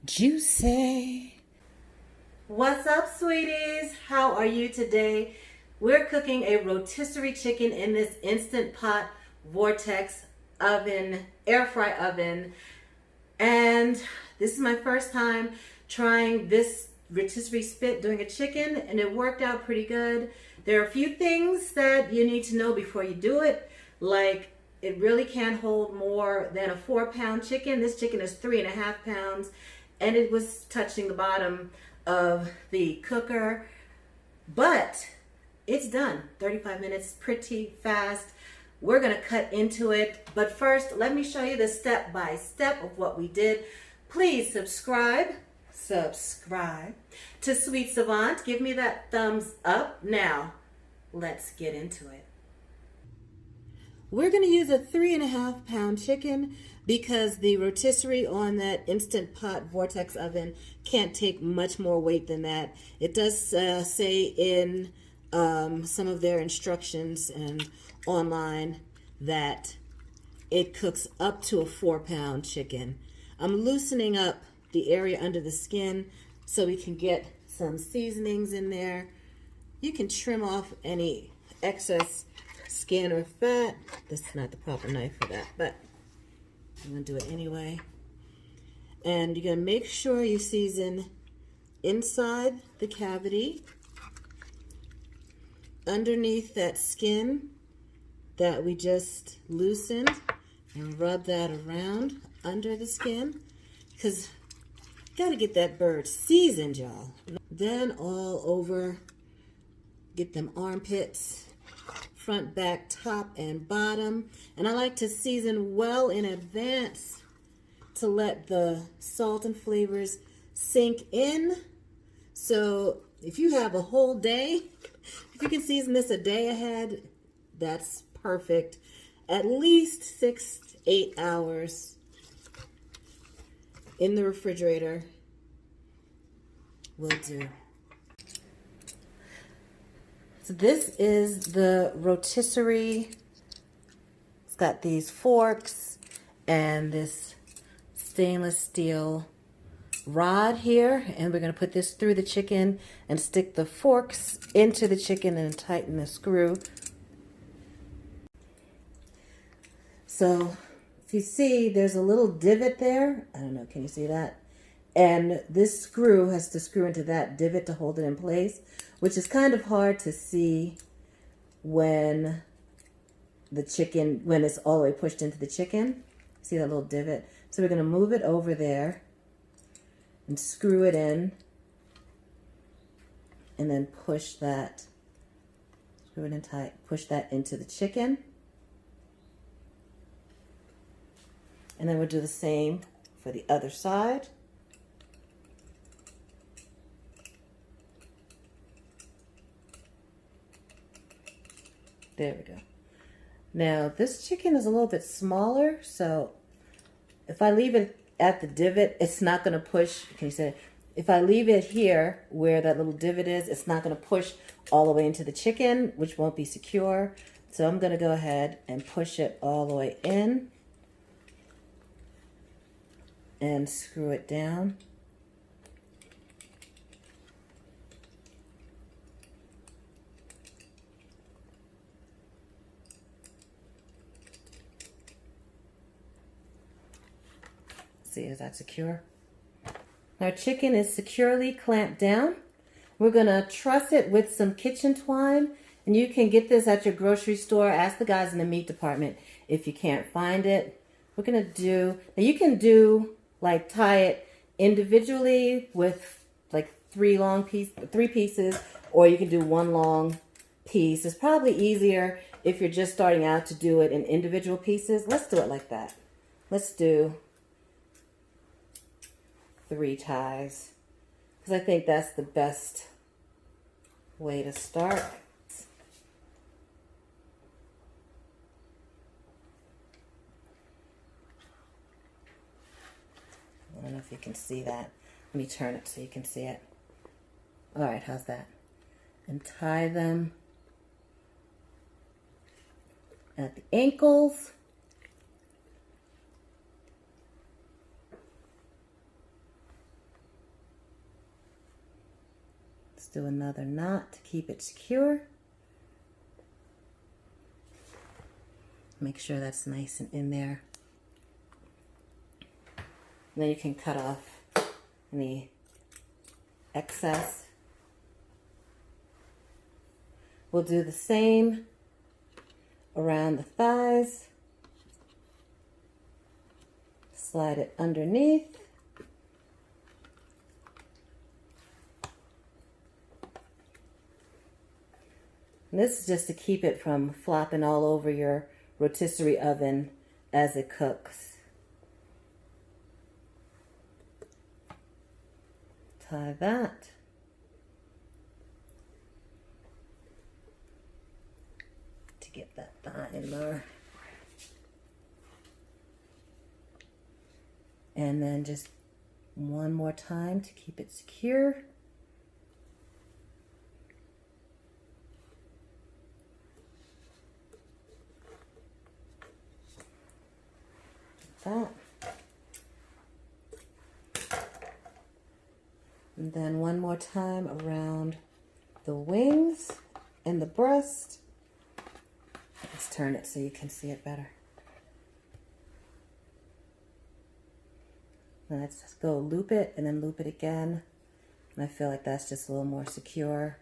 Juicy. What's up, sweeties? How are you today? We're cooking a rotisserie chicken in this Instant Pot Vortex oven, air fry oven. And this is my first time trying this rotisserie spit doing a chicken, and it worked out pretty good. There are a few things that you need to know before you do it, like it really can't hold more than a 4-pound chicken. This chicken is 3.5 pounds, and it was touching the bottom of the cooker, but it's done. 35 minutes, pretty fast. We're gonna cut into it, but first let me show you the step-by-step of what we did. Please subscribe to Sweet Savant. Give me that thumbs up. Now let's get into it. We're gonna use a 3.5 pound chicken because the rotisserie on that Instant Pot Vortex oven can't take much more weight than that. It does say in some of their instructions and online that it cooks up to a 4-pound chicken. I'm loosening up the area under the skin so we can get some seasonings in there. You can trim off any excess skin or fat. This is not the proper knife for that, but I'm gonna do it anyway. And you're gonna make sure you season inside the cavity, underneath that skin that we just loosened, and rub that around under the skin, because you gotta get that bird seasoned, y'all. Then all over, get them armpits, front, back, top, and bottom. And I like to season well in advance to let the salt and flavors sink in. So if you have a whole day, if you can season this a day ahead, that's perfect. At least 6 to 8 hours in the refrigerator will do. So this is the rotisserie. It's got these forks and this stainless steel rod here, and we're going to put this through the chicken and stick the forks into the chicken and tighten the screw. So if you see, there's a little divot there. I don't know, can you see that? And this screw has to screw into that divot to hold it in place, which is kind of hard to see when the chicken, when it's all the way pushed into the chicken. See that little divot? So we're going to move it over there and screw it in, and then push that, screw it in tight, push that into the chicken. And then we'll do the same for the other side. There we go. Now this chicken is a little bit smaller, so if I leave it at the divot, it's not going to push. Can you say? If I leave it here where that little divot is, it's not going to push all the way into the chicken, which won't be secure. So I'm going to go ahead and push it all the way in and screw it down. See, is that secure? Our chicken is securely clamped down. We're gonna truss it with some kitchen twine, and you can get this at your grocery store. Ask the guys in the meat department if you can't find it. We're gonna do, now you can do, like tie it individually with like 3 pieces, or you can do 1 long piece. It's probably easier if you're just starting out to do it in individual pieces. Let's do it like that. Let's do 3 ties, because I think that's the best way to start. I don't know if you can see that. Let me turn it so you can see it. All right, how's that? And tie them at the ankles. Let's do another knot to keep it secure. Make sure that's nice and in there. And then you can cut off any excess. We'll do the same around the thighs. Slide it underneath. And this is just to keep it from flopping all over your rotisserie oven as it cooks. Tie that. To get that thigh in there. And then just one more time to keep it secure. That. And then one more time around the wings and the breast. Let's turn it so you can see it better. And let's just go loop it and then loop it again. And I feel like that's just a little more secure.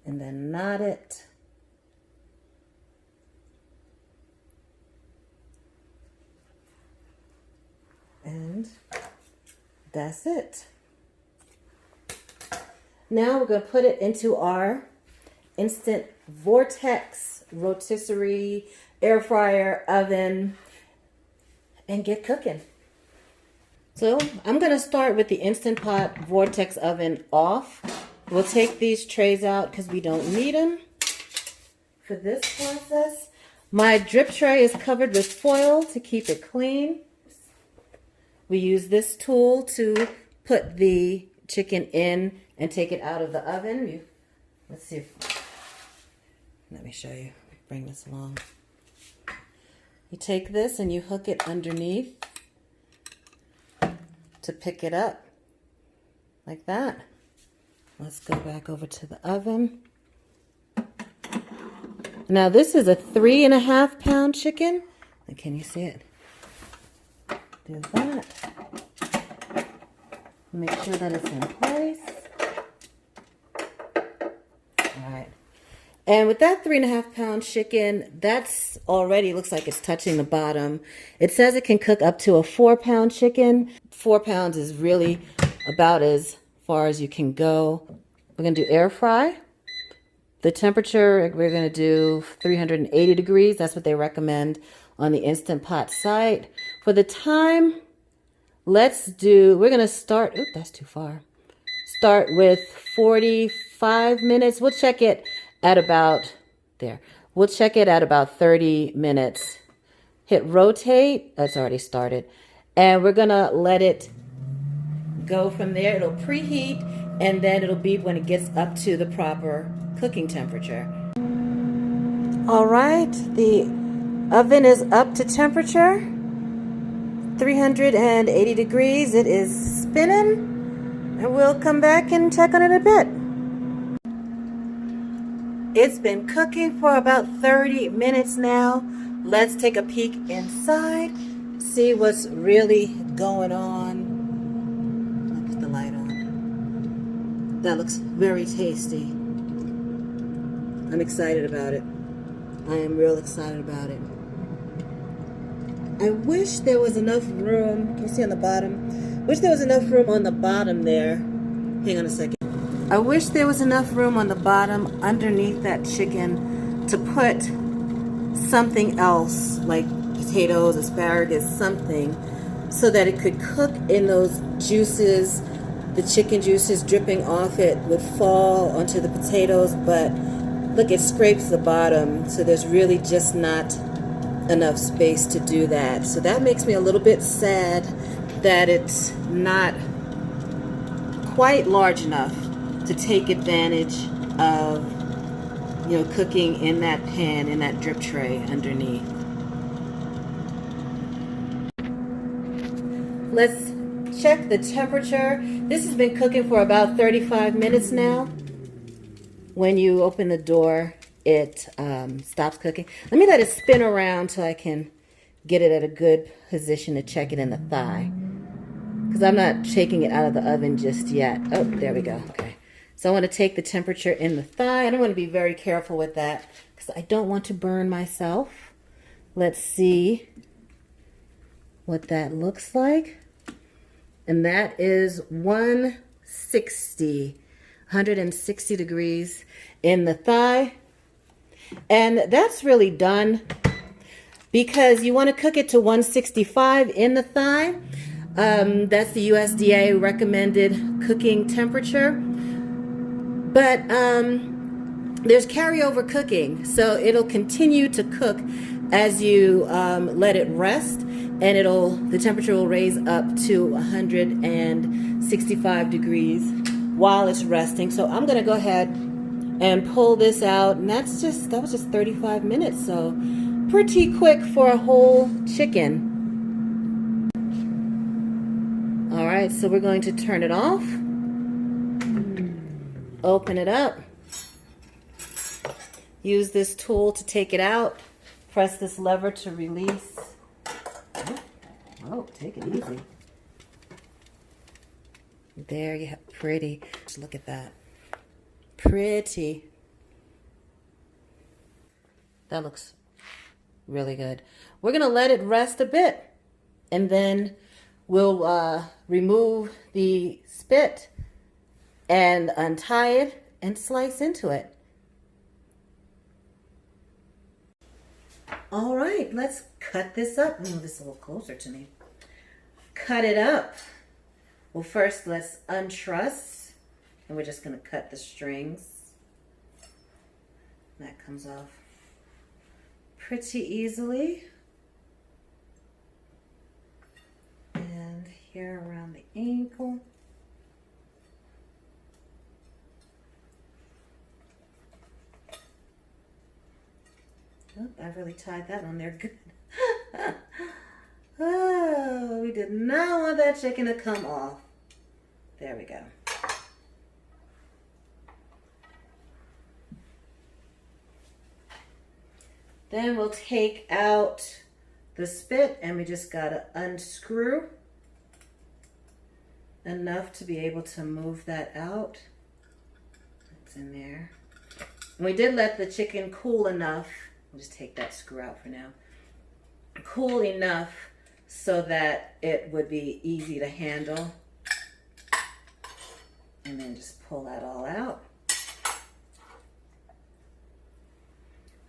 And then knot it. And that's it. Now we're going to put it into our Instant Vortex rotisserie air fryer oven and get cooking. So I'm going to start with the Instant Pot Vortex oven off. We'll take these trays out because we don't need them for this process. My drip tray is covered with foil to keep it clean. We use this tool to put the chicken in and take it out of the oven. Let's see. Let me show you. Bring this along. You take this and you hook it underneath to pick it up like that. Let's go back over to the oven. Now this is a 3.5 pound chicken. And can you see it? Do that. Make sure that it's in place. All right. And with that 3.5 pound chicken, that's already looks like it's touching the bottom. It says it can cook up to a 4 pound chicken. 4 pounds is really about as far as you can go. We're going to do air fry. The temperature, we're going to do 380 degrees. That's what they recommend on the Instant Pot site. For the time, we're going to start, oops, that's too far. Start with 45 minutes. We'll check it at about, there. We'll check it at about 30 minutes. Hit rotate, that's already started. And we're going to let it go from there. It'll preheat, and then it'll beep when it gets up to the proper cooking temperature. All right, the oven is up to temperature, 380 degrees. It is spinning, and we'll come back and check on it a bit. It's been cooking for about 30 minutes now. Let's take a peek inside, see what's really going on. I'll put the light on. That looks very tasty. I'm excited about it. I am real excited about it. I wish there was enough room. Can you see on the bottom? Wish there was enough room on the bottom there. Hang on a second. I wish there was enough room on the bottom underneath that chicken to put something else like potatoes, asparagus, something, so that it could cook in those juices. The chicken juices dripping off it would fall onto the potatoes, but look, it scrapes the bottom, so there's really just not enough space to do that. So that makes me a little bit sad that it's not quite large enough to take advantage of, you know, cooking in that pan, in that drip tray underneath. Let's check the temperature. This has been cooking for about 35 minutes now. When you open the door, it stops cooking. Let me let it spin around so I can get it at a good position to check it in the thigh. Because I'm not shaking it out of the oven just yet. Oh, there we go. Okay. So I want to take the temperature in the thigh. And I want to be very careful with that because I don't want to burn myself. Let's see what that looks like. And that is 160 degrees in the thigh. And that's really done because you want to cook it to 165 in the thigh. That's the USDA recommended cooking temperature. But there's carryover cooking, so it'll continue to cook as you let it rest, and the temperature will raise up to 165 degrees while it's resting. So I'm gonna go ahead and pull this out, and that was just 35 minutes, so pretty quick for a whole chicken. All right, so we're going to turn it off, open it up, use this tool to take it out, press this lever to release. Oh, take it easy. There you have pretty. Just look at that. Pretty. That looks really good. We're going to let it rest a bit, and then we'll remove the spit and untie it and slice into it. All right, let's cut this up. Move this a little closer to me. Cut it up. Well, first let's untruss, and we're just going to cut the strings. That comes off pretty easily. And here around the ankle. Oh, I really tied that on there good. Oh, we did not want that chicken to come off. There we go. Then we'll take out the spit, and we just gotta unscrew enough to be able to move that out. It's in there. And we did let the chicken cool enough. We'll just take that screw out for now. Cool enough so that it would be easy to handle. And then just pull that all out.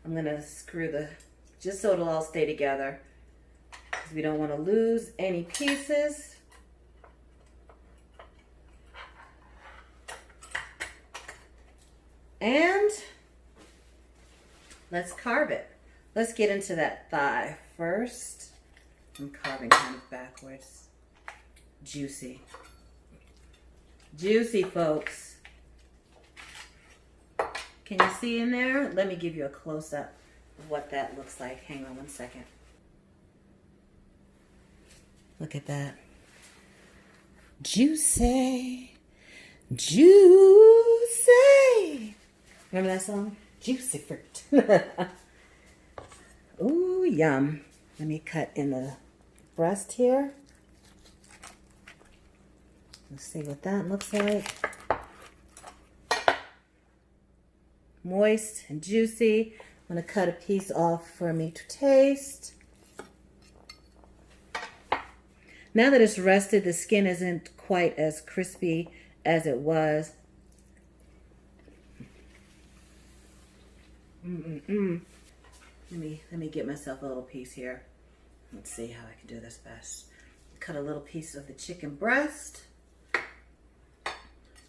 I'm gonna screw just so it'll all stay together, because we don't want to lose any pieces. And let's carve it. Let's get into that thigh first. I'm carving kind of backwards. Juicy. Juicy, folks. Can you see in there? Let me give you a close-up of what that looks like. Hang on one second. Look at that. Juicy. Juicy. Remember that song? Juicy fruit. Ooh, yum. Let me cut in the breast here. Let's see what that looks like. Moist and juicy. I'm going to cut a piece off for me to taste. Now that it's rested, the skin isn't quite as crispy as it was. Let me get myself a little piece here. Let's see how I can do this best. Cut a little piece of the chicken breast. It's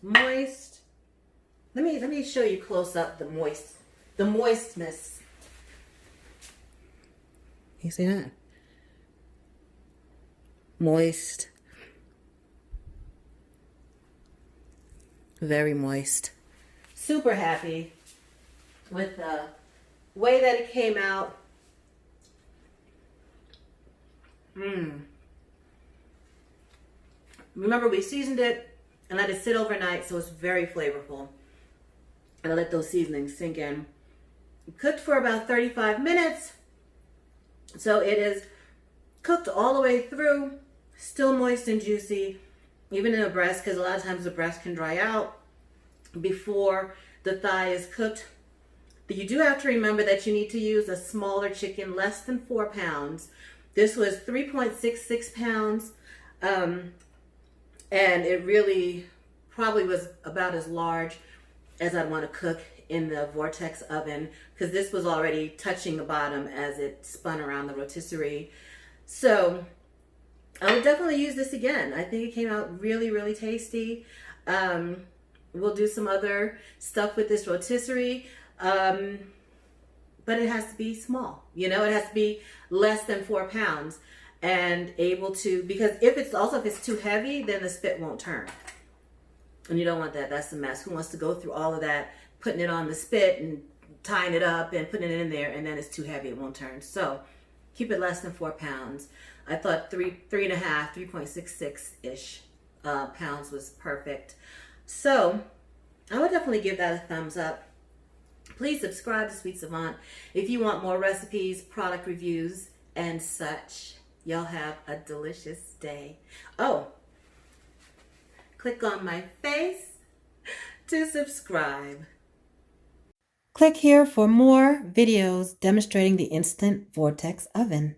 moist. Let me show you close up the moistness. You see that? Moist. Very moist. Super happy with the way that it came out. Remember, we seasoned it and let it sit overnight, so it's very flavorful. And I let those seasonings sink in. Cooked for about 35 minutes. So it is cooked all the way through, still moist and juicy, even in the breast, because a lot of times the breast can dry out before the thigh is cooked. You do have to remember that you need to use a smaller chicken, less than 4 pounds. This was 3.66 pounds, and it really probably was about as large as I'd want to cook in the Vortex oven, because this was already touching the bottom as it spun around the rotisserie. So I would definitely use this again. I think it came out really, really tasty. We'll do some other stuff with this rotisserie. But it has to be small, you know, it has to be less than 4 pounds and able to, because if it's too heavy, then the spit won't turn. And you don't want that. That's a mess. Who wants to go through all of that, putting it on the spit and tying it up and putting it in there, and then it's too heavy, it won't turn. So keep it less than 4 pounds. I thought 3.66-ish pounds was perfect. So I would definitely give that a thumbs up. Please subscribe to Sweet Savant if you want more recipes, product reviews, and such. Y'all have a delicious day. Oh, click on my face to subscribe. Click here for more videos demonstrating the Instant Vortex Oven.